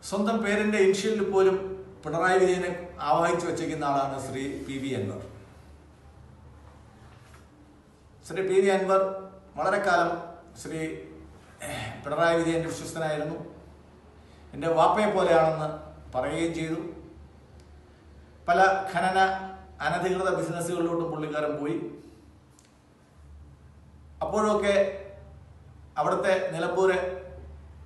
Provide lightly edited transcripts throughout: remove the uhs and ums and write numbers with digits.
സ്വന്തം പേരിന്റെ ഇനിഷ്യലിൽ പോലും പിണറായി വിജയനെ ആവാഹിച്ചു വച്ചിരിക്കുന്ന ആളാണ് ശ്രീ PV അൻവർ. ശ്രീ PV അൻവർ വളരെ കാലം ശ്രീ പിണറായി വിജയന്റെ വിശ്വസ്തനായിരുന്നു. എൻ്റെ വാപ്പയെ പോലെയാണെന്ന് പറയുകയും ചെയ്തു. പല ഖനന അനധികൃത ബിസിനസ്സുകളിലോട്ടും പുള്ളിക്കാരൻ പോയി. അപ്പോഴൊക്കെ അവിടുത്തെ നിലമ്പൂര്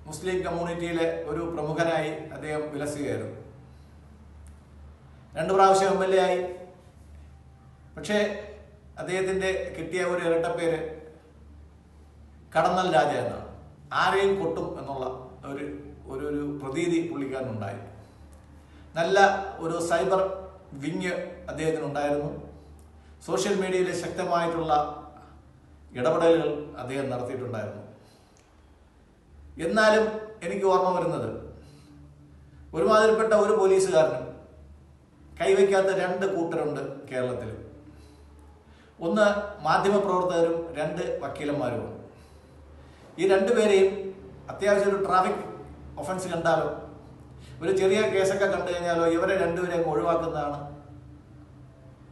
മുസ്ലിം കമ്മ്യൂണിറ്റിയിലെ ഒരു പ്രമുഖനായി അദ്ദേഹം വിലസുകയായിരുന്നു. 2 പ്രാവശ്യം MLA ആയി. പക്ഷേ അദ്ദേഹത്തിൻ്റെ കിട്ടിയ ഒരു ഇരട്ടപ്പേര് കടന്നൽ രാജ എന്നാണ്. ആരെയും കൊട്ടും എന്നുള്ള ഒരു പ്രതീതി പുള്ളിക്കാരനുണ്ടായി. നല്ല ഒരു സൈബർ വിങ് അദ്ദേഹത്തിനുണ്ടായിരുന്നു. സോഷ്യൽ മീഡിയയിൽ ശക്തമായിട്ടുള്ള ഇടപെടലുകൾ അദ്ദേഹം നടത്തിയിട്ടുണ്ടായിരുന്നു. എന്നാലും എനിക്ക് ഓർമ്മ വരുന്നത്, ഒരുമാതിരിപ്പെട്ട ഒരു പോലീസുകാരനും കൈവയ്ക്കാത്ത 2 കൂട്ടരുണ്ട് കേരളത്തിൽ. ഒന്ന് മാധ്യമപ്രവർത്തകരും 2 വക്കീലന്മാരുമാണ്. ഈ 2 പേരെയും അത്യാവശ്യം ഒരു ട്രാഫിക് ഒഫൻസ് കണ്ടാലോ, ഒരു ചെറിയ കേസൊക്കെ കണ്ടു കഴിഞ്ഞാലോ ഇവരെ 2 പേരെയും ഒഴിവാക്കുന്നതാണ്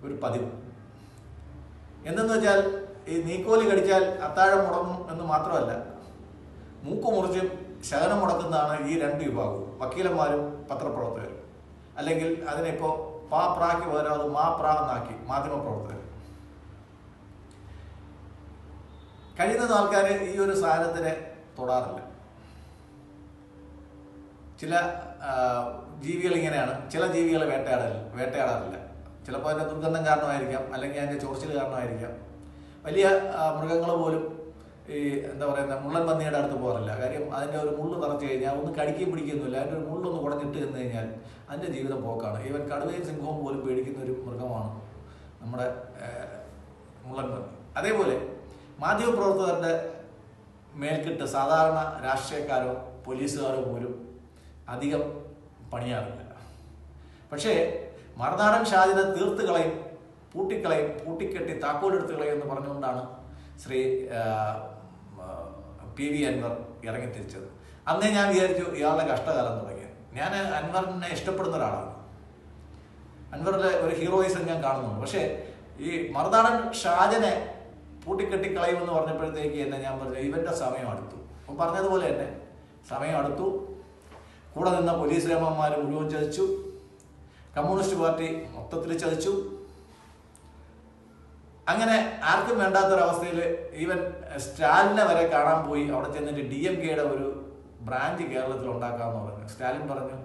ഒരു പതിവ്. എന്തെന്ന് വെച്ചാൽ ഈ നീക്കോലി കടിച്ചാൽ അത്താഴം മുടങ്ങും എന്ന് മാത്രമല്ല, മൂക്ക് മുറിച്ചും ശകനം മുടക്കുന്നതാണ് ഈ 2 വിഭാഗവും, വക്കീലന്മാരും പത്രപ്രവർത്തകരും. അല്ലെങ്കിൽ അതിനിപ്പോൾ പ്രാക്ക് പകരം അത് എന്നാക്കി മാധ്യമപ്രവർത്തകർ. കഴിയുന്ന ആൾക്കാർ ഈ ഒരു സാധനത്തിനെ തൊടാറില്ല. ചില ജീവികൾ ഇങ്ങനെയാണ്. ചില ജീവികളെ വേട്ടയാടാറില്ല. ചിലപ്പോൾ അതിൻ്റെ ദുർഗന്ധം കാരണമായിരിക്കാം, അല്ലെങ്കിൽ അതിൻ്റെ ചൊറിച്ചിൽ കാരണമായിരിക്കാം. വലിയ മൃഗങ്ങൾ പോലും ഈ എന്താ പറയുക, മുള്ളൻ പന്നിയുടെ അടുത്ത് പോകാറില്ല. കാര്യം അതിൻ്റെ ഒരു മുള്ള് നിറച്ച് കഴിഞ്ഞാൽ ഒന്ന് കടിക്കുകയും പിടിക്കുന്നില്ല. അതിൻ്റെ ഒരു മുള്ളൊന്ന് കുടഞ്ഞിട്ട് ചെന്ന് കഴിഞ്ഞാൽ അതിൻ്റെ ജീവിതം പോക്കാണ്. ഈവൻ കടുവയും സിംഹവും പോലും പേടിക്കുന്ന ഒരു മൃഗമാണ് നമ്മുടെ മുള്ളൻ പന്നി. അതേപോലെ മാധ്യമപ്രവർത്തകരുടെ മേൽക്കിട്ട് സാധാരണ രാഷ്ട്രീയക്കാരോ പോലീസുകാരോ പോലും അധികം പണിയാറില്ല. പക്ഷേ മറുനാടൻ ഷാജിനെ തീർത്ത് കളയും, പൂട്ടിക്കെട്ടി താക്കോലെടുത്ത് കളയും എന്ന് പറഞ്ഞുകൊണ്ടാണ് ശ്രീ PV അൻവർ ഇറങ്ങിത്തിരിച്ചത്. അന്നേ ഞാൻ വിചാരിച്ചു ഇയാളുടെ കഷ്ടകാലം തുടങ്ങിയത്. ഞാൻ അൻവറിനെ ഇഷ്ടപ്പെടുന്ന ഒരാളാണ്. അൻവറിലെ ഒരു ഹീറോയിസം ഞാൻ കാണുന്നുണ്ട്. പക്ഷേ ഈ മറുനാടൻ ഷാജനെ പൂട്ടിക്കെട്ടി കളയുമെന്ന് പറഞ്ഞപ്പോഴത്തേക്ക് തന്നെ ഞാൻ പറഞ്ഞു ഇവൻ്റെ സമയം അടുത്തു. അപ്പം പറഞ്ഞതുപോലെ തന്നെ സമയം അടുത്തു. കൂടെ നിന്ന പോലീസ് രേമന്മാർ മുഴുവൻ ചതിച്ചു. കമ്മ്യൂണിസ്റ്റ് പാർട്ടി മൊത്തത്തിൽ ചതിച്ചു. അങ്ങനെ ആർക്കും വേണ്ടാത്തൊരവസ്ഥയിൽ ഈവൻ സ്റ്റാലിനെ വരെ കാണാൻ പോയി. അവിടെ ചെന്നിട്ട് DMKയുടെ ഒരു ബ്രാഞ്ച് കേരളത്തിൽ ഉണ്ടാക്കാമെന്ന് പറഞ്ഞു. സ്റ്റാലിൻ പറഞ്ഞു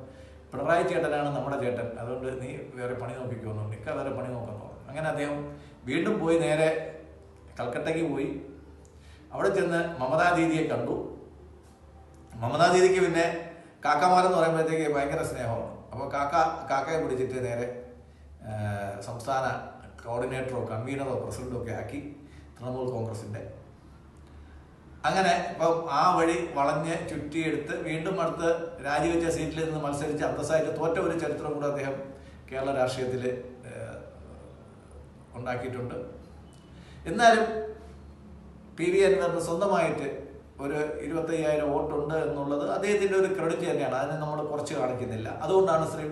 പിണറായി ചേട്ടനാണ് നമ്മുടെ ചേട്ടൻ, അതുകൊണ്ട് നീ വേറെ പണി നോക്കിക്കോന്നു, നിൽക്കാ വേറെ പണി നോക്കാമെന്ന് പറഞ്ഞു. അങ്ങനെ അദ്ദേഹം വീണ്ടും പോയി നേരെ കൽക്കട്ടയ്ക്ക് പോയി. അവിടെ ചെന്ന് മമതാ ദീദിയെ കണ്ടു. മമതാ ദീദിക്ക് പിന്നെ കാക്കമാരെന്ന് പറയുമ്പോഴത്തേക്ക് ഭയങ്കര സ്നേഹമാണ്. അപ്പോൾ കാക്കയെ പിടിച്ചിട്ട് നേരെ സംസ്ഥാന കോർഡിനേറ്ററോ കൺവീനറോ പ്രസിഡന്റോ ഒക്കെ ആക്കി തൃണമൂൽ കോൺഗ്രസിൻ്റെ. അങ്ങനെ ഇപ്പം ആ വഴി വളഞ്ഞ് ചുറ്റിയെടുത്ത് വീണ്ടും അടുത്ത് രാജിവെച്ച സീറ്റിൽ നിന്ന് മത്സരിച്ച് അന്തസ്സായിട്ട് തോറ്റ ഒരു ചരിത്രം കൂടെ അദ്ദേഹം കേരള രാഷ്ട്രീയത്തിൽ ഉണ്ടാക്കിയിട്ടുണ്ട്. എന്നാലും PV അൻവറിന് സ്വന്തമായിട്ട് ഒരു 25,000 വോട്ടുണ്ട് എന്നുള്ളത് അദ്ദേഹത്തിൻ്റെ ഒരു ക്രെഡിറ്റ് തന്നെയാണ്. അതിനെ നമ്മൾ കുറച്ച് കാണിക്കുന്നില്ല. അതുകൊണ്ടാണ് ശ്രീ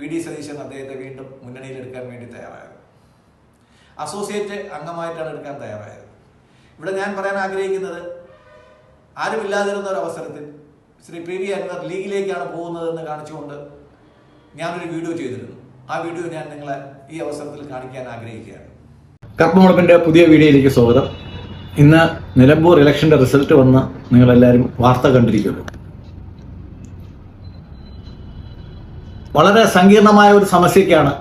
VD സതീശൻ അദ്ദേഹത്തെ വീണ്ടും മുന്നണിയിലെടുക്കാൻ വേണ്ടി തയ്യാറായത്. അസോസിയേറ്റ് അംഗമായിട്ടാണ് എടുക്കാൻ തയ്യാറായത്. ഇവിടെ ഞാൻ പറയാൻ ആഗ്രഹിക്കുന്നത്, ആരുമില്ലാതിരുന്ന ഒരു അവസരത്തിൽ ശ്രീ PV അൻവർ ലീഗിലേക്കാണ് പോകുന്നതെന്ന് കാണിച്ചുകൊണ്ട് ഞാനൊരു വീഡിയോ ചെയ്തിരുന്നു. ആ വീഡിയോ ഞാൻ നിങ്ങളെ ഈ അവസരത്തിൽ കാണിക്കാൻ ആഗ്രഹിക്കുകയാണ്. കർമ്മമുളപ്പിൻ്റെ പുതിയ വീഡിയോയിലേക്ക് സ്വാഗതം. ഇന്ന് നിലമ്പൂർ ഇലക്ഷൻ്റെ റിസൾട്ട് വന്ന് നിങ്ങളെല്ലാവരും വാർത്ത കണ്ടിരിക്കുന്നു. വളരെ സങ്കീർണമായ ഒരു സമസ്യക്കാണ്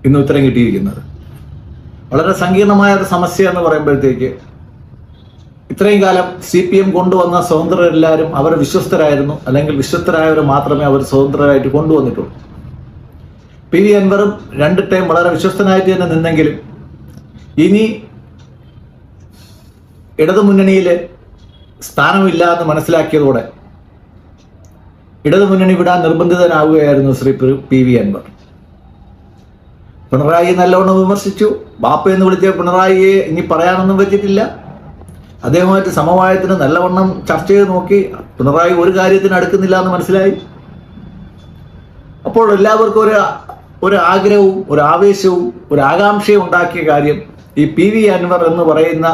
ഇന്ന് ഉത്തരം കിട്ടിയിരിക്കുന്നത്. വളരെ സങ്കീർണമായ ഒരു സമസ്യ എന്ന് പറയുമ്പോഴത്തേക്ക്, ഇത്രയും കാലം CPM കൊണ്ടുവന്ന സ്വതന്ത്രരെല്ലാവരും അവർ വിശ്വസ്തരായിരുന്നു, അല്ലെങ്കിൽ വിശ്വസ്തരായവർ മാത്രമേ അവർ സ്വതന്ത്രരായിട്ട് കൊണ്ടുവന്നിട്ടുള്ളൂ. PV അൻവറും 2 ടൈം വളരെ വിശ്വസ്തനായിട്ട് തന്നെ നിന്നെങ്കിലും ഇനി ഇടതുമുന്നണിയിൽ സ്ഥാനമില്ല എന്ന് മനസ്സിലാക്കിയതോടെ ഇടതുമുന്നണി വിടാൻ നിർബന്ധിതനാവുകയായിരുന്നു ശ്രീ PV അൻവർ. പിണറായി നല്ലവണ്ണം വിമർശിച്ചു. ബാപ്പ എന്ന് വിളിച്ച പിണറായിയെ ഇനി പറയാനൊന്നും വെച്ചിട്ടില്ല. അദ്ദേഹമായിട്ട് സമവായത്തിന് നല്ലവണ്ണം ചർച്ച ചെയ്ത് നോക്കി. പിണറായി ഒരു കാര്യത്തിന് അടുക്കുന്നില്ല എന്ന് മനസ്സിലായി. അപ്പോൾ എല്ലാവർക്കും ഒരു ആഗ്രഹവും ഒരു ആവേശവും ഒരു ആകാംക്ഷയും ഉണ്ടാക്കിയ കാര്യം ഈ PV അൻവർ എന്ന് പറയുന്ന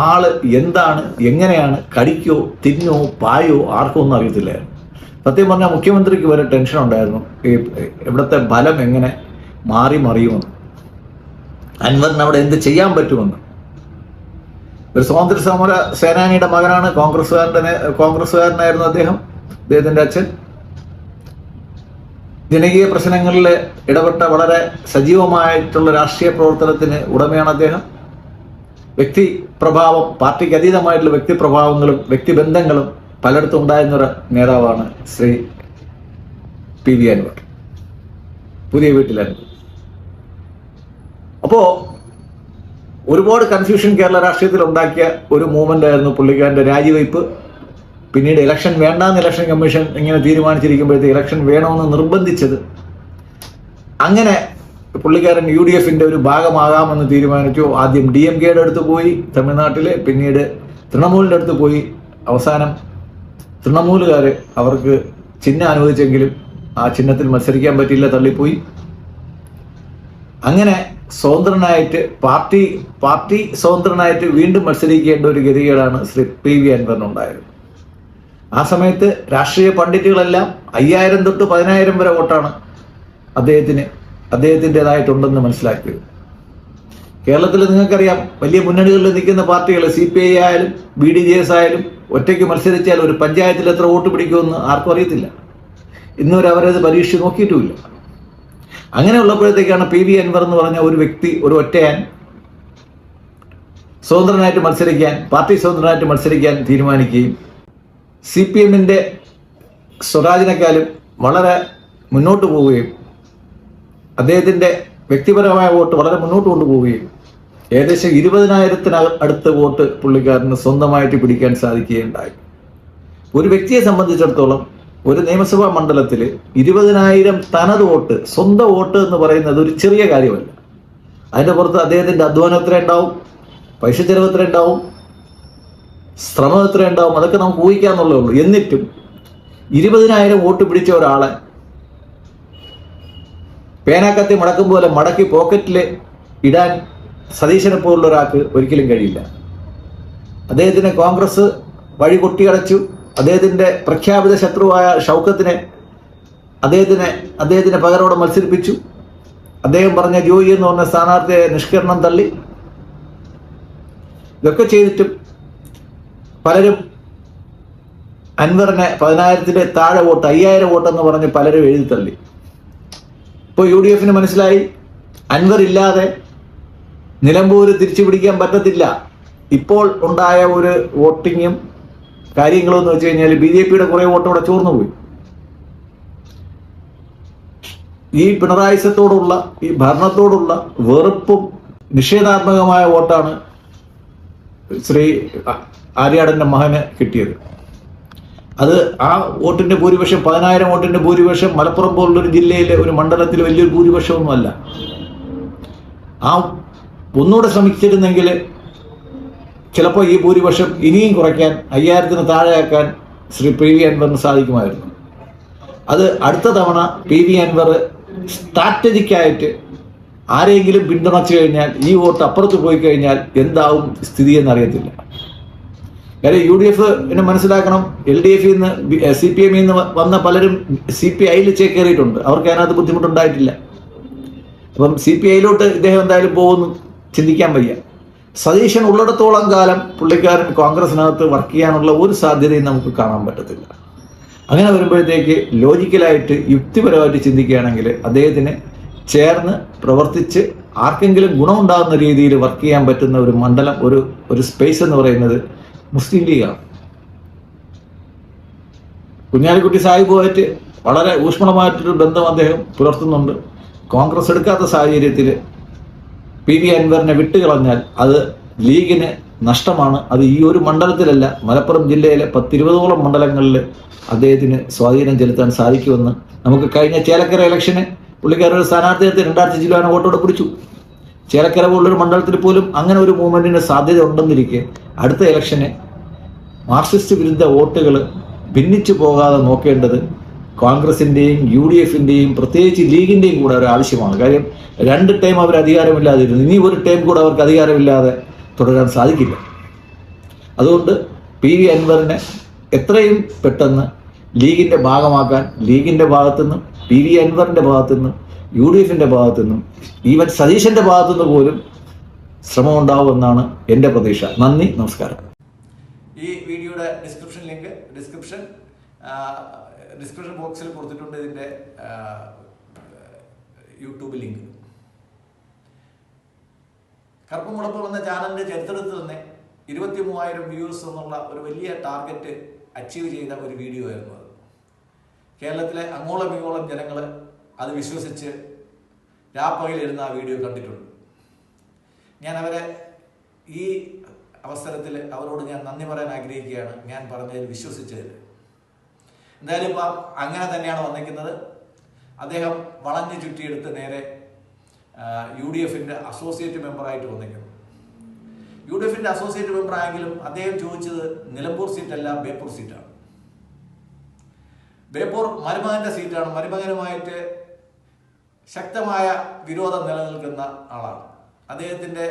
ആള് എന്താണ്, എങ്ങനെയാണ്, കടിക്കോ തിന്നോ പായോ ആർക്കും ഒന്നും അറിയത്തില്ലായിരുന്നു. സത്യം പറഞ്ഞാൽ മുഖ്യമന്ത്രിക്ക് വരെ ടെൻഷൻ ഉണ്ടായിരുന്നു ഈ ഇവിടുത്തെ ബലം എങ്ങനെ മാറി മറിയുമെന്ന്, അൻവറിന് അവിടെ എന്ത് ചെയ്യാൻ പറ്റുമെന്ന്. ഒരു സ്വാതന്ത്ര്യ സമര സേനാനിയുടെ മകനാണ്, കോൺഗ്രസ്സുകാരനായിരുന്നു അദ്ദേഹത്തിന്റെ അച്ഛൻ. ജനകീയ പ്രശ്നങ്ങളിൽ ഇടപെട്ട വളരെ സജീവമായിട്ടുള്ള രാഷ്ട്രീയ പ്രവർത്തനത്തിന് ഉടമയാണ് അദ്ദേഹം. വ്യക്തിപ്രഭാവം, പാർട്ടിക്ക് അതീതമായിട്ടുള്ള വ്യക്തിപ്രഭാവങ്ങളും വ്യക്തിബന്ധങ്ങളും പലയിടത്തും ഉണ്ടായിരുന്നൊരു നേതാവാണ് ശ്രീ PV അൻവർ, പുതിയ വീട്ടിൽ അൻവർ. അപ്പോ ഒരുപാട് കൺഫ്യൂഷൻ കേരള രാഷ്ട്രീയത്തിൽ ഉണ്ടാക്കിയ ഒരു മൂവ്മെന്റ് ആയിരുന്നു പുള്ളിക്കാരൻ്റെ രാജിവയ്പ്. പിന്നീട് ഇലക്ഷൻ വേണ്ടാന്ന് ഇലക്ഷൻ കമ്മീഷൻ ഇങ്ങനെ തീരുമാനിച്ചിരിക്കുമ്പോഴത്തെ ഇലക്ഷൻ വേണമെന്ന് നിർബന്ധിച്ചത്. അങ്ങനെ പുള്ളിക്കാരൻ UDFന്റെ ഒരു ഭാഗമാകാമെന്ന് തീരുമാനിച്ചു. ആദ്യം DMKയുടെ അടുത്ത് പോയി തമിഴ്നാട്ടിലെ, പിന്നീട് തൃണമൂലിൻ്റെ അടുത്ത് പോയി. അവസാനം തൃണമൂലുകാർ അവർക്ക് ചിഹ്നം അനുവദിച്ചെങ്കിലും ആ ചിഹ്നത്തിൽ മത്സരിക്കാൻ പറ്റില്ല, തള്ളിപ്പോയി. അങ്ങനെ സ്വതന്ത്രനായിട്ട് പാർട്ടി സ്വതന്ത്രനായിട്ട് വീണ്ടും മത്സരിക്കേണ്ട ഒരു ഗതികേടാണ് ശ്രീ PV അൻവറിനുണ്ടായത്. ആ സമയത്ത് രാഷ്ട്രീയ പണ്ഡിറ്റുകളെല്ലാം 5000 തൊട്ട് 10000 വരെ വോട്ടാണ് അദ്ദേഹത്തിൻ്റെതായിട്ടുണ്ടെന്ന് മനസ്സിലാക്കിയത്. കേരളത്തിൽ നിങ്ങൾക്കറിയാം, വലിയ മുന്നണികളിൽ നിൽക്കുന്ന പാർട്ടികൾ CPI ആയാലും BDJS ആയാലും ഒറ്റയ്ക്ക് മത്സരിച്ചാൽ ഒരു പഞ്ചായത്തിൽ എത്ര വോട്ട് പിടിക്കുമെന്ന് ആർക്കും അറിയത്തില്ല. ഇന്നുവരെ അവരത് പരീക്ഷിച്ച് നോക്കിയിട്ടുമില്ല. അങ്ങനെ ഉള്ളപ്പോഴത്തേക്കാണ് PV അൻവർ എന്ന് പറഞ്ഞ ഒരു വ്യക്തി, ഒരു ഒറ്റയാൻ പാർട്ടി സ്വതന്ത്രനായിട്ട് മത്സരിക്കാൻ തീരുമാനിക്കുകയും CPMന്റെ സ്വരാജിനെക്കാളും വളരെ മുന്നോട്ട് പോവുകയും അദ്ദേഹത്തിൻ്റെ വ്യക്തിപരമായ വോട്ട് വളരെ മുന്നോട്ട് കൊണ്ടുപോവുകയും ഏകദേശം 20,000 അടുത്ത വോട്ട് പുള്ളിക്കാരന് സ്വന്തമായിട്ട് പിടിക്കാൻ സാധിക്കുകയുണ്ടായി. ഒരു വ്യക്തിയെ സംബന്ധിച്ചിടത്തോളം ഒരു നിയമസഭാ മണ്ഡലത്തിൽ 20,000 തനത് വോട്ട്, സ്വന്തം വോട്ട് എന്ന് പറയുന്നത് ഒരു ചെറിയ കാര്യമല്ല. അതിൻ്റെ പുറത്ത് അദ്ദേഹത്തിൻ്റെ അധ്വാനം എത്ര ഉണ്ടാവും, പൈസ ചെലവ് എത്ര ഉണ്ടാവും, ശ്രമം എത്ര ഉണ്ടാവും, അതൊക്കെ നമുക്ക് ഊഹിക്കാന്നുള്ളേ ഉള്ളൂ. എന്നിട്ടും 20,000 വോട്ട് പിടിച്ച ഒരാളെ പേനാക്കത്തി മടക്കും പോലെ മടക്കി പോക്കറ്റിൽ ഇടാൻ സതീശനെ പോലുള്ള ഒരാൾക്ക് ഒരിക്കലും കഴിയില്ല. അദ്ദേഹത്തിന് കോൺഗ്രസ് വഴി കൊട്ടിയടച്ചു. അദ്ദേഹത്തിൻ്റെ പ്രഖ്യാപിത ശത്രുവായ ഷൗക്കത്തിനെ അദ്ദേഹത്തിന് പകരോടെ മത്സരിപ്പിച്ചു. അദ്ദേഹം പറഞ്ഞ ജോയി എന്ന് പറഞ്ഞ സ്ഥാനാർത്ഥിയെ നിഷ്കരണം തള്ളി. ഇതൊക്കെ ചെയ്തിട്ടും പലരും അൻവറിനെ 10,000 താഴെ വോട്ട്, 5,000 വോട്ടെന്ന് പറഞ്ഞ് പലരും എഴുതി തള്ളി. ഇപ്പോൾ UDFന് മനസ്സിലായി, അൻവർ ഇല്ലാതെ നിലമ്പൂർ തിരിച്ചു പിടിക്കാൻ പറ്റത്തില്ല. ഇപ്പോൾ ഉണ്ടായ ഒരു വോട്ടിങ്ങും കാര്യങ്ങളും എന്ന് വെച്ച് കഴിഞ്ഞാൽ BJPയുടെ കുറേ വോട്ടോടെ ചോർന്നു പോയി. ഈ പിണറായിസത്തോടുള്ള, ഈ ഭരണത്തോടുള്ള വെറുപ്പും നിഷേധാത്മകമായ വോട്ടാണ് ശ്രീ ആര്യാടൻ്റെ മകന് കിട്ടിയത്. അത് ആ വോട്ടിൻ്റെ ഭൂരിപക്ഷം, 10,000 വോട്ടിൻ്റെ ഭൂരിപക്ഷം മലപ്പുറം പോലുള്ളൊരു ജില്ലയിലെ ഒരു മണ്ഡലത്തിൽ വലിയൊരു ഭൂരിപക്ഷമൊന്നുമല്ല. ആ ഒന്നുകൂടെ ശ്രമിച്ചിരുന്നെങ്കിൽ ചിലപ്പോൾ ഈ ഭൂരിപക്ഷം ഇനിയും കുറയ്ക്കാൻ, 5,000 താഴെയാക്കാൻ ശ്രീ PV അൻവറിന് സാധിക്കുമായിരുന്നു. അത് അടുത്ത തവണ PV അൻവർ സ്ട്രാറ്റജിക്കായിട്ട് ആരെങ്കിലും പിന്തുണച്ചു കഴിഞ്ഞാൽ, ഈ വോട്ട് അപ്പുറത്ത് പോയി കഴിഞ്ഞാൽ എന്താവും സ്ഥിതി എന്നറിയത്തില്ല. കാര്യം UDFന് മനസ്സിലാക്കണം, LDFയിൽ നിന്ന് CPMയിൽ നിന്ന് വന്ന പലരും CPIയിൽ ചേക്കേറിയിട്ടുണ്ട്. അവർക്ക് അതിനകത്ത് ബുദ്ധിമുട്ടുണ്ടായിട്ടില്ല. അപ്പം CPIയിലോട്ട് ഇദ്ദേഹം എന്തായാലും പോകുന്നു ചിന്തിക്കാൻ വയ്യ. സതീശൻ ഉള്ളിടത്തോളം കാലം പുള്ളിക്കാരൻ കോൺഗ്രസിനകത്ത് വർക്ക് ചെയ്യാനുള്ള ഒരു സാധ്യതയും നമുക്ക് കാണാൻ പറ്റത്തില്ല. അങ്ങനെ വരുമ്പോഴത്തേക്ക് ലോജിക്കലായിട്ട് യുക്തിപരമായിട്ട് ചിന്തിക്കുകയാണെങ്കിൽ അദ്ദേഹത്തിന് ചേർന്ന് പ്രവർത്തിച്ച് ആർക്കെങ്കിലും ഗുണമുണ്ടാകുന്ന രീതിയിൽ വർക്ക് ചെയ്യാൻ പറ്റുന്ന ഒരു മണ്ഡലം, ഒരു സ്പേസ് എന്ന് പറയുന്നത് മുസ്ലിം ലീഗാണ്. കുഞ്ഞാലിക്കുട്ടി സാഹിബുമായിട്ട് വളരെ ഊഷ്മളമായിട്ടൊരു ബന്ധം അദ്ദേഹം പുലർത്തുന്നുണ്ട്. കോൺഗ്രസ് എടുക്കാത്ത സാഹചര്യത്തിൽ PV അൻവറിനെ വിട്ടുകളഞ്ഞാൽ അത് ലീഗിന് നഷ്ടമാണ്. അത് ഈ ഒരു മണ്ഡലത്തിലല്ല, മലപ്പുറം ജില്ലയിലെ 10-20ഓളം മണ്ഡലങ്ങളിൽ അദ്ദേഹത്തിന് സ്വാധീനം ചെലുത്താൻ സാധിക്കുമെന്ന് നമുക്ക് കഴിഞ്ഞ ചേലക്കര ഇലക്ഷന് പുള്ളിക്കാരൊരു സ്ഥാനാർത്ഥിയെടുത്ത് 2,000 ചില്ലുവാന വോട്ടോടെ പിടിച്ചു. ചേലക്കര പോലുള്ളൊരു മണ്ഡലത്തിൽ പോലും അങ്ങനെ ഒരു മൂവ്മെൻറ്റിന് സാധ്യത ഉണ്ടെന്നിരിക്കെ അടുത്ത ഇലക്ഷന് മാർക്സിസ്റ്റ് വിരുദ്ധ വോട്ടുകൾ ഭിന്നിച്ചു പോകാതെ നോക്കേണ്ടത് കോൺഗ്രസിൻ്റെയും UDFിൻ്റെയും പ്രത്യേകിച്ച് ലീഗിൻ്റെയും കൂടെ ഒരു ആവശ്യമാണ്. കാര്യം 2 ടൈം അവർ അധികാരമില്ലാതിരുന്നു. ഇനി ഒരു ടൈം കൂടെ അവർക്ക് അധികാരമില്ലാതെ തുടരാൻ സാധിക്കില്ല. അതുകൊണ്ട് PV അൻവറിനെ എത്രയും പെട്ടെന്ന് ലീഗിൻ്റെ ഭാഗമാക്കാൻ ലീഗിൻ്റെ ഭാഗത്തുനിന്നും PV അൻവറിൻ്റെ ഭാഗത്തുനിന്നും UDFിൻ്റെ ഭാഗത്തുനിന്നും ഈവൻ സതീശൻ്റെ ഭാഗത്തുനിന്ന് പോലും ശ്രമം ഉണ്ടാവുമെന്നാണ് എൻ്റെ പ്രതീക്ഷ. നന്ദി, നമസ്കാരം. ഈ വീഡിയോയുടെ ഡിസ്ക്രിപ്ഷൻ ബോക്സിൽ കൊടുത്തിട്ടുണ്ട് ഇതിൻ്റെ യൂട്യൂബ് ലിങ്ക്. കറുപ്പ് മുളപ്പ് എന്ന ചാനലിൻ്റെ ചരിത്രത്തിൽ തന്നെ 23,000 വ്യൂസ് എന്നുള്ള ഒരു വലിയ ടാർഗറ്റ് അച്ചീവ് ചെയ്ത ഒരു വീഡിയോ ആയിരുന്നു അത്. കേരളത്തിലെ അങ്ങോളം ഇങ്ങോളം ജനങ്ങൾ അത് വിശ്വസിച്ച് രാപ്പകലിരുന്ന് ആ വീഡിയോ കണ്ടിട്ടുണ്ട്. ഞാൻ അവരെ ഈ അവസരത്തിൽ അവരോട് ഞാൻ നന്ദി പറയാൻ ആഗ്രഹിക്കുകയാണ്, ഞാൻ പറഞ്ഞതിൽ വിശ്വസിച്ചതിൽ. എന്തായാലും ഇപ്പം അങ്ങനെ തന്നെയാണ് വന്നിരിക്കുന്നത്. അദ്ദേഹം വളഞ്ഞു ചുറ്റിയെടുത്ത് നേരെ UDFിൻ്റെ അസോസിയേറ്റ് മെമ്പറായിട്ട് വന്നിരിക്കുന്നു. UDFിൻ്റെ അസോസിയേറ്റ് മെമ്പർ ആയെങ്കിലും അദ്ദേഹം ചോദിച്ചത് നിലമ്പൂർ സീറ്റല്ല, ബേപ്പൂർ സീറ്റാണ്. ബേപ്പൂർ മരുമകൻ്റെ സീറ്റാണ്. മരുമകനുമായിട്ട് ശക്തമായ വിരോധം നിലനിൽക്കുന്ന ആളാണ്. അദ്ദേഹത്തിൻ്റെ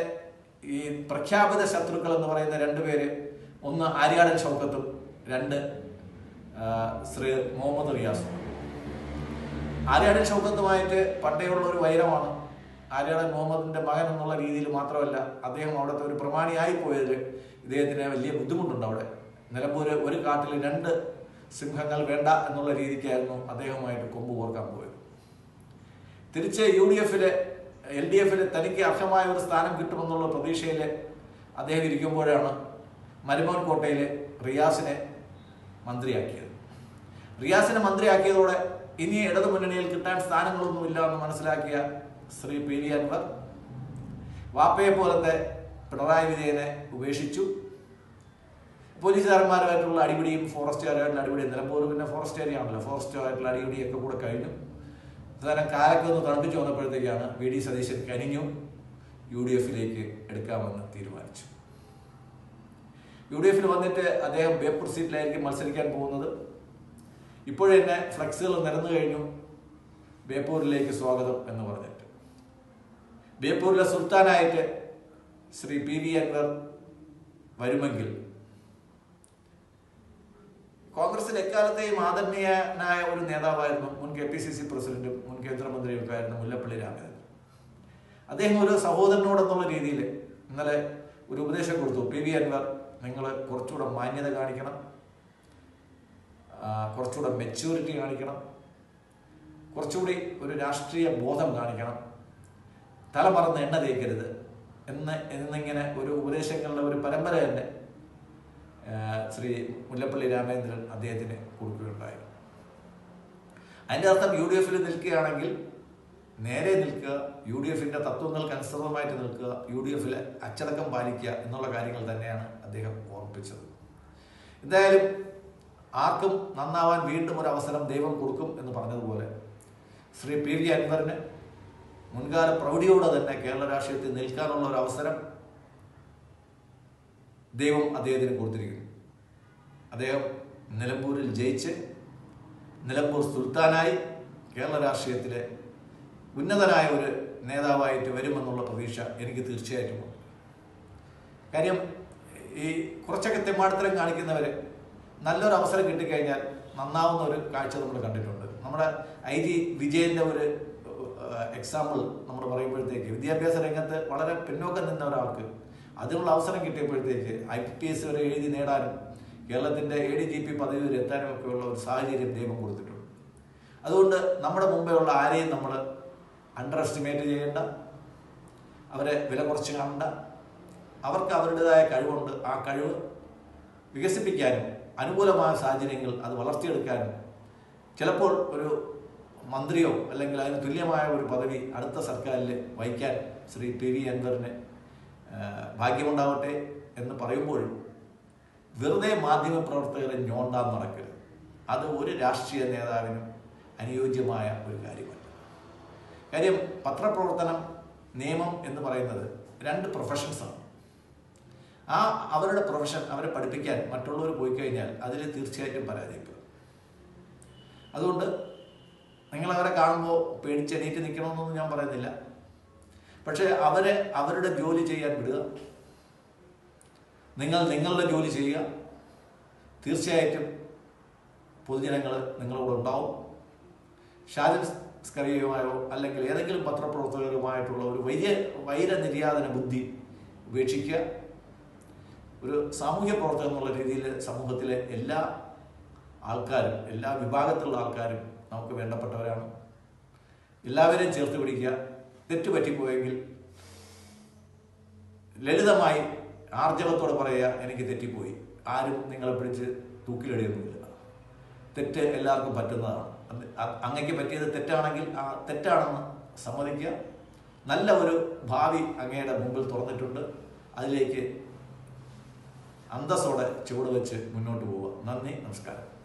ഈ പ്രഖ്യാപിത ശത്രുക്കൾ എന്ന് പറയുന്ന 2 പേര്, ഒന്ന് ആര്യാടൻ ഷൗക്കത്തും 2 ശ്രീ മുഹമ്മദ് റിയാസും. ആര്യാടൻ ഷൗക്കത്തുമായിട്ട് പണ്ടേയുള്ള ഒരു വൈരമാണ്. ആര്യാടൻ മുഹമ്മദിൻ്റെ മകൻ എന്നുള്ള രീതിയിൽ മാത്രമല്ല, അദ്ദേഹം അവിടുത്തെ ഒരു പ്രമാണിയായി പോയതിൽ ഇദ്ദേഹത്തിന് വലിയ ബുദ്ധിമുട്ടുണ്ട്. അവിടെ നിലമ്പൂർ ഒരു കാട്ടിൽ 2 സിംഹങ്ങൾ വേണ്ട എന്നുള്ള രീതിക്കായിരുന്നു അദ്ദേഹവുമായിട്ട് കൊമ്പ് കോർക്കാൻ പോയത്. തിരിച്ച് UDFിലെ LDFിൽ തനിക്ക് അർഹമായ ഒരു സ്ഥാനം കിട്ടുമെന്നുള്ള പ്രതീക്ഷയിൽ അദ്ദേഹം ഇരിക്കുമ്പോഴാണ് മരുമോൻ കോട്ടയിൽ റിയാസിനെ മന്ത്രിയാക്കിയത്. റിയാസിനെ മന്ത്രിയാക്കിയതോടെ ഇനി ഇടതു മുന്നണിയിൽ കിട്ടാൻ സ്ഥാനങ്ങളൊന്നുമില്ല എന്ന് മനസ്സിലാക്കിയ ശ്രീ PV അൻവർ വാപ്പയെ പോലത്തെ പിണറായി വിജയനെ ഉപേക്ഷിച്ചു. പോലീസുകാരന്മാരുമായിട്ടുള്ള അടിപിടിയും ഫോറസ്റ്റുകാരുമായിട്ടുള്ള അടിപിടിയും, നിലമ്പൂർ പിന്നെ ഫോറസ്റ്റ് ഏരിയ ആണല്ലോ, ഫോറസ്റ്റുമായിട്ടുള്ള അടിപിടിയൊക്കെ കൂടെ കഴിഞ്ഞു. അവസാനം കാലൊക്കെ ഒന്ന് തണുപ്പിച്ച് വന്നപ്പോഴത്തേക്കാണ് VD സതീശൻ കനിഞ്ഞു UDFിലേക്ക് എടുക്കാമെന്ന് തീരുമാനിച്ചു. UDFിൽ വന്നിട്ട് അദ്ദേഹം ബേപ്പൂർ സീറ്റിലായിരിക്കും മത്സരിക്കാൻ പോകുന്നത്. ഇപ്പോഴെന്നെ ഫ്ലെക്സുകൾ നിരന്നു കഴിഞ്ഞു, ബേപ്പൂരിലേക്ക് സ്വാഗതം എന്ന് പറഞ്ഞിട്ട്. ബേപ്പൂരിലെ സുൽത്താനായിട്ട് ശ്രീ PV അൻവർ വരുമെങ്കിൽ കോൺഗ്രസിൽ എക്കാലത്തെയും ആദരണീയനായ ഒരു നേതാവായിരുന്നു, മുൻ KPCC പ്രസിഡന്റും മുൻ കേന്ദ്രമന്ത്രിയും ഒക്കെ ആയിരുന്നു മുല്ലപ്പള്ളി രാമചന്ദ്രൻ. അദ്ദേഹം ഒരു സഹോദരനോടെന്നുള്ള രീതിയിൽ ഇന്നലെ ഒരു ഉപദേശം കൊടുത്തു. PV അൻവർ, നിങ്ങൾ കുറച്ചുകൂടെ മാന്യത കാണിക്കണം, കുറച്ചുകൂടെ മെച്യൂരിറ്റി കാണിക്കണം, കുറച്ചുകൂടി ഒരു രാഷ്ട്രീയ ബോധം കാണിക്കണം, തല മറന്ന് എണ്ണ തേക്കരുത് എന്നിങ്ങനെ ഒരു ഉപദേശങ്ങളുടെ ഒരു പരമ്പര തന്നെ ശ്രീ മുല്ലപ്പള്ളി രാമചന്ദ്രൻ അദ്ദേഹത്തിന് കൊടുക്കുകയുണ്ടായി. അതിൻ്റെ അർത്ഥം UDFിൽ നിൽക്കുകയാണെങ്കിൽ നേരെ നിൽക്കുക, UDFിൻ്റെ തത്വങ്ങൾക്ക് അനുസൃതമായിട്ട് നിൽക്കുക, UDFിലെ അച്ചടക്കം പാലിക്കുക എന്നുള്ള കാര്യങ്ങൾ തന്നെയാണ് അദ്ദേഹം ഓർമ്മിപ്പിച്ചത്. എന്തായാലും ആർക്കും നന്നാവാൻ വീണ്ടും ഒരു അവസരം ദൈവം കൊടുക്കും എന്ന് പറഞ്ഞതുപോലെ ശ്രീ PV അൻവറിന് മുൻകാല പ്രൗഢിയോടെ തന്നെ കേരള രാഷ്ട്രീയത്തിൽ നിൽക്കാനുള്ള ഒരു അവസരം ദൈവം അദ്ദേഹത്തിന് കൊടുത്തിരിക്കുന്നു. അദ്ദേഹം നിലമ്പൂരിൽ ജയിച്ച് നിലമ്പൂർ സുൽത്താനായി കേരള രാഷ്ട്രീയത്തിലെ ഉന്നതനായ ഒരു നേതാവായിട്ട് വരുമെന്നുള്ള പ്രതീക്ഷ എനിക്ക് തീർച്ചയായിട്ടും ഉണ്ട്. കാര്യം ഈ കുറച്ചൊക്കെ തെമ്മാടത്തരം കാണിക്കുന്നവർ നല്ലൊരു അവസരം കിട്ടിക്കഴിഞ്ഞാൽ നന്നാവുന്ന ഒരു കാഴ്ച നമ്മൾ കണ്ടിട്ടുണ്ട്. നമ്മുടെ IG വിജയൻ്റെ ഒരു എക്സാമ്പിൾ നമ്മൾ പറയുമ്പോഴത്തേക്ക്, വിദ്യാഭ്യാസ രംഗത്ത് വളരെ പിന്നോക്കം നിന്ന ഒരാൾക്ക് അതിനുള്ള അവസരം കിട്ടിയപ്പോഴത്തേക്ക് IPS വരെ എഴുതി നേടാനും കേരളത്തിൻ്റെ ADGP പദവി വരെ എത്താനും ഒക്കെയുള്ള ഒരു സാഹചര്യം ദൈവം കൊടുത്തിട്ടുണ്ട്. അതുകൊണ്ട് നമ്മുടെ മുമ്പേ ഉള്ള ആരെയും നമ്മൾ അണ്ടർ എസ്റ്റിമേറ്റ് ചെയ്യേണ്ട, അവരെ വില കുറച്ച് കാണണ്ട. അവർക്ക് അവരുടേതായ കഴിവുണ്ട്. ആ കഴിവ് വികസിപ്പിക്കാനും അനുകൂലമായ സാഹചര്യങ്ങൾ അത് വളർത്തിയെടുക്കാനും ചിലപ്പോൾ ഒരു മന്ത്രിയോ അല്ലെങ്കിൽ അതിന് തുല്യമായ ഒരു പദവി അടുത്ത സർക്കാരിൽ വഹിക്കാൻ ശ്രീ PV അൻവറിന് ഭാഗ്യമുണ്ടാവട്ടെ എന്ന് പറയുമ്പോഴും വെറുതെ മാധ്യമപ്രവർത്തകരെ ഞോണ്ടാൻ നടക്കരുത്. അത് ഒരു രാഷ്ട്രീയ നേതാവിനും അനുയോജ്യമായ ഒരു കാര്യമല്ല. കാര്യം പത്രപ്രവർത്തനം, നിയമം എന്ന് പറയുന്നത് 2 പ്രൊഫഷൻസാണ്. അവരുടെ പ്രൊഫഷൻ അവരെ പഠിപ്പിക്കാൻ മറ്റുള്ളവർ പോയി കഴിഞ്ഞാൽ അതിൽ തീർച്ചയായിട്ടും പരാജയപ്പെടും. അതുകൊണ്ട് നിങ്ങളവരെ കാണുമ്പോൾ പേടിച്ചെണീറ്റ് നിൽക്കണമെന്നൊന്നും ഞാൻ പറയുന്നില്ല. പക്ഷേ അവരെ അവരുടെ ജോലി ചെയ്യാൻ വിടുക. നിങ്ങൾ നിങ്ങളുടെ ജോലി ചെയ്യുക. തീർച്ചയായിട്ടും പൊതുജനങ്ങൾ നിങ്ങളോട് ഉണ്ടാവും. ഷാജൻ സ്കറിയയുമായോ അല്ലെങ്കിൽ ഏതെങ്കിലും പത്രപ്രവർത്തകരുമായിട്ടുള്ള ഒരു വലിയ വൈരനിര്യാതന ബുദ്ധി ഉപേക്ഷിക്കുക. ഒരു സാമൂഹ്യ പ്രവർത്തകൻ എന്നുള്ള രീതിയിൽ സമൂഹത്തിലെ എല്ലാ ആൾക്കാരും, എല്ലാ വിഭാഗത്തിലുള്ള ആൾക്കാരും നമുക്ക് വേണ്ടപ്പെട്ടവരാണ്. എല്ലാവരെയും ചേർത്ത് പിടിക്കുക. തെറ്റുപറ്റിപ്പോയെങ്കിൽ ലളിതമായി ആർജവത്തോടെ പറയുക, എനിക്ക് തെറ്റിപ്പോയി. ആരും നിങ്ങളെ പിടിച്ച് തൂക്കിലെടുക്കുന്നില്ല. തെറ്റ് എല്ലാവർക്കും പറ്റുന്നതാണ്. അങ്ങയ്ക്ക് പറ്റിയത് തെറ്റാണെങ്കിൽ ആ തെറ്റാണെന്ന് സമ്മതിക്കുക. നല്ല ഒരു ഭാവി അങ്ങയുടെ മുമ്പിൽ തുറന്നിട്ടുണ്ട്. അതിലേക്ക് അന്തസ്സോടെ ചുവട് വെച്ച് മുന്നോട്ട് പോവുക. നന്ദി, നമസ്കാരം.